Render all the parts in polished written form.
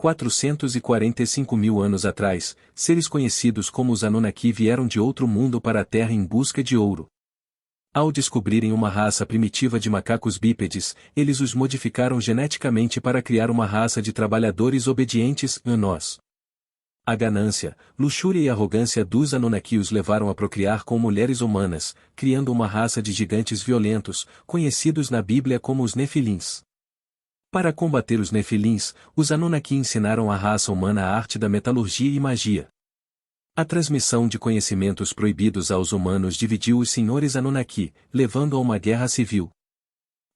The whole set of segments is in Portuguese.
445 mil anos atrás, seres conhecidos como os Anunnaki vieram de outro mundo para a Terra em busca de ouro. Ao descobrirem uma raça primitiva de macacos bípedes, eles os modificaram geneticamente para criar uma raça de trabalhadores obedientes, nós. A ganância, luxúria e arrogância dos Anunnaki os levaram a procriar com mulheres humanas, criando uma raça de gigantes violentos, conhecidos na Bíblia como os Nefilins. Para combater os Nefilins, os Anunnaki ensinaram à raça humana a arte da metalurgia e magia. A transmissão de conhecimentos proibidos aos humanos dividiu os senhores Anunnaki, levando a uma guerra civil.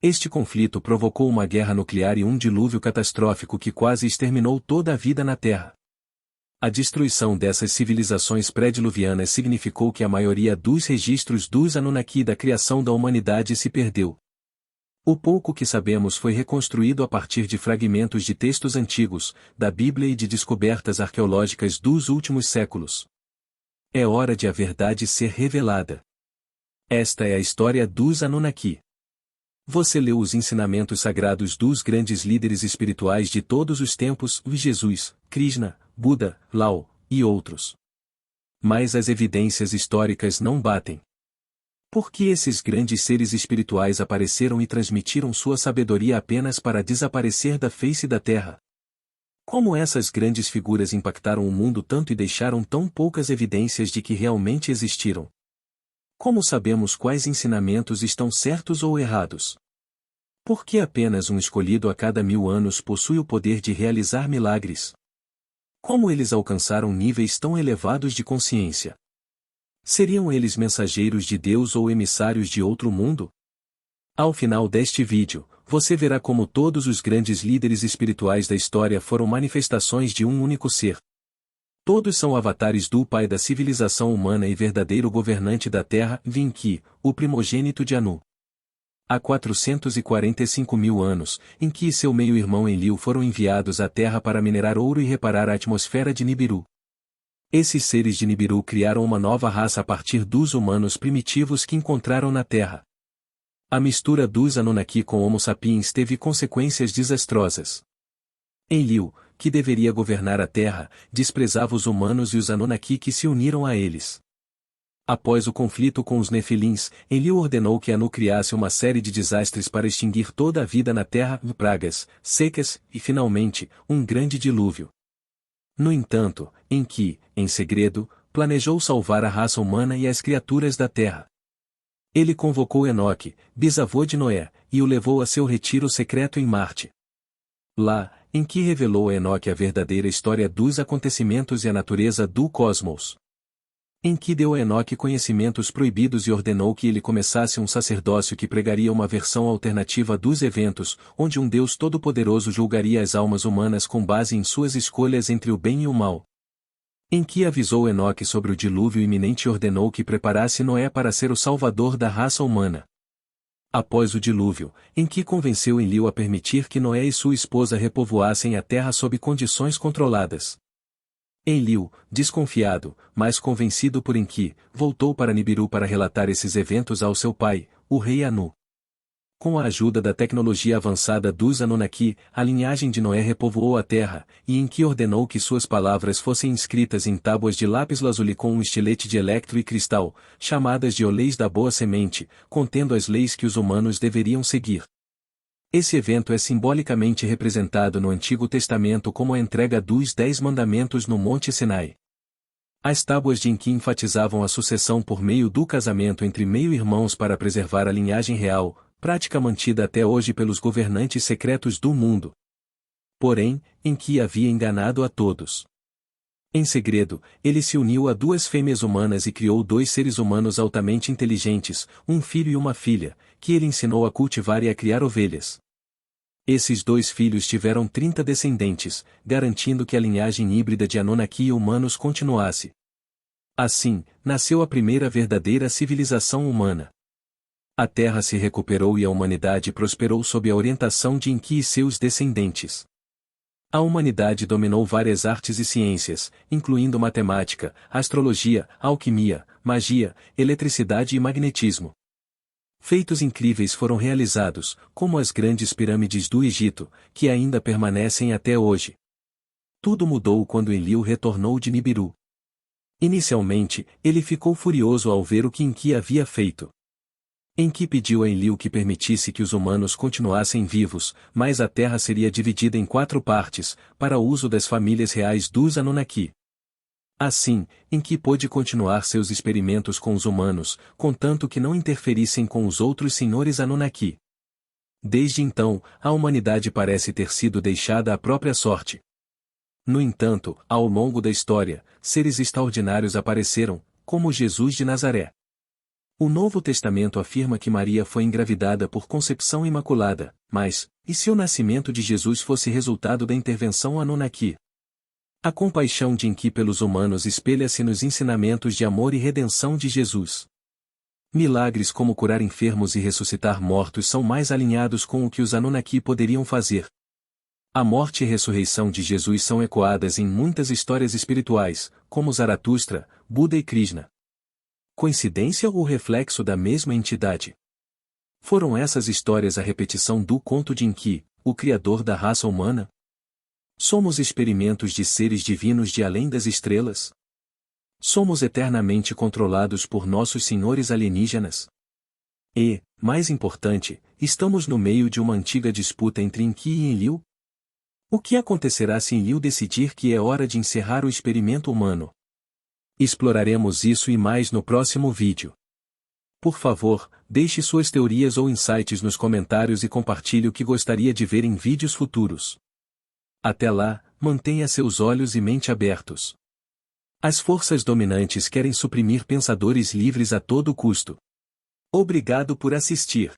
Este conflito provocou uma guerra nuclear e um dilúvio catastrófico que quase exterminou toda a vida na Terra. A destruição dessas civilizações pré-diluvianas significou que a maioria dos registros dos Anunnaki da criação da humanidade se perdeu. O pouco que sabemos foi reconstruído a partir de fragmentos de textos antigos, da Bíblia e de descobertas arqueológicas dos últimos séculos. É hora de a verdade ser revelada. Esta é a história dos Anunnaki. Você leu os ensinamentos sagrados dos grandes líderes espirituais de todos os tempos, Jesus, Krishna, Buda, Lao, e outros. Mas as evidências históricas não batem. Por que esses grandes seres espirituais apareceram e transmitiram sua sabedoria apenas para desaparecer da face da Terra? Como essas grandes figuras impactaram o mundo tanto e deixaram tão poucas evidências de que realmente existiram? Como sabemos quais ensinamentos estão certos ou errados? Por que apenas um escolhido a cada 1000 anos possui o poder de realizar milagres? Como eles alcançaram níveis tão elevados de consciência? Seriam eles mensageiros de Deus ou emissários de outro mundo? Ao final deste vídeo, você verá como todos os grandes líderes espirituais da história foram manifestações de um único ser. Todos são avatares do Pai da civilização humana e verdadeiro governante da Terra, Enki, o primogênito de Anu. Há 445 mil anos, Enki e seu meio-irmão Enlil foram enviados à Terra para minerar ouro e reparar a atmosfera de Nibiru. Esses seres de Nibiru criaram uma nova raça a partir dos humanos primitivos que encontraram na Terra. A mistura dos Anunnaki com Homo sapiens teve consequências desastrosas. Enlil, que deveria governar a Terra, desprezava os humanos e os Anunnaki que se uniram a eles. Após o conflito com os Nefilins, Enlil ordenou que Anu criasse uma série de desastres para extinguir toda a vida na Terra, pragas, secas, e finalmente, um grande dilúvio. No entanto, Enki, em segredo, planejou salvar a raça humana e as criaturas da Terra. Ele convocou Enoque, bisavô de Noé, e o levou a seu retiro secreto em Marte. Lá, Enki revelou a Enoque a verdadeira história dos acontecimentos e a natureza do cosmos. Enki deu a Enoque conhecimentos proibidos e ordenou que ele começasse um sacerdócio que pregaria uma versão alternativa dos eventos, onde um Deus todo-poderoso julgaria as almas humanas com base em suas escolhas entre o bem e o mal. Enki avisou Enoque sobre o dilúvio iminente e ordenou que preparasse Noé para ser o salvador da raça humana. Após o dilúvio, Enki convenceu Enlil a permitir que Noé e sua esposa repovoassem a terra sob condições controladas. Enlil, desconfiado, mas convencido por Enki, voltou para Nibiru para relatar esses eventos ao seu pai, o rei Anu. Com a ajuda da tecnologia avançada dos Anunnaki, a linhagem de Noé repovoou a terra, e Enki ordenou que suas palavras fossem inscritas em tábuas de lápis-lazuli com um estilete de electro e cristal, chamadas de Leis da Boa Semente, contendo as leis que os humanos deveriam seguir. Esse evento é simbolicamente representado no Antigo Testamento como a entrega dos 10 Mandamentos no Monte Sinai. As tábuas de Enki enfatizavam a sucessão por meio do casamento entre meio-irmãos para preservar a linhagem real, prática mantida até hoje pelos governantes secretos do mundo. Porém, Enki havia enganado a todos. Em segredo, ele se uniu a 2 fêmeas humanas e criou 2 seres humanos altamente inteligentes, um filho e uma filha, que ele ensinou a cultivar e a criar ovelhas. Esses 2 filhos tiveram 30 descendentes, garantindo que a linhagem híbrida de Anunnaki e humanos continuasse. Assim, nasceu a primeira verdadeira civilização humana. A Terra se recuperou e a humanidade prosperou sob a orientação de Enki e seus descendentes. A humanidade dominou várias artes e ciências, incluindo matemática, astrologia, alquimia, magia, eletricidade e magnetismo. Feitos incríveis foram realizados, como as grandes pirâmides do Egito, que ainda permanecem até hoje. Tudo mudou quando Enlil retornou de Nibiru. Inicialmente, ele ficou furioso ao ver o que Enki havia feito. Enki pediu a Enlil que permitisse que os humanos continuassem vivos, mas a terra seria dividida em 4 partes, para o uso das famílias reais dos Anunnaki. Assim, Enki pôde continuar seus experimentos com os humanos, contanto que não interferissem com os outros senhores Anunnaki. Desde então, a humanidade parece ter sido deixada à própria sorte. No entanto, ao longo da história, seres extraordinários apareceram, como Jesus de Nazaré. O Novo Testamento afirma que Maria foi engravidada por concepção imaculada, mas, e se o nascimento de Jesus fosse resultado da intervenção Anunnaki? A compaixão de Enki pelos humanos espelha-se nos ensinamentos de amor e redenção de Jesus. Milagres como curar enfermos e ressuscitar mortos são mais alinhados com o que os Anunnaki poderiam fazer. A morte e ressurreição de Jesus são ecoadas em muitas histórias espirituais, como Zaratustra, Buda e Krishna. Coincidência ou reflexo da mesma entidade? Foram essas histórias a repetição do conto de Enki, o criador da raça humana? Somos experimentos de seres divinos de além das estrelas? Somos eternamente controlados por nossos senhores alienígenas? E, mais importante, estamos no meio de uma antiga disputa entre Enki e Enlil? O que acontecerá se Enlil decidir que é hora de encerrar o experimento humano? Exploraremos isso e mais no próximo vídeo. Por favor, deixe suas teorias ou insights nos comentários e compartilhe o que gostaria de ver em vídeos futuros. Até lá, mantenha seus olhos e mente abertos. As forças dominantes querem suprimir pensadores livres a todo custo. Obrigado por assistir.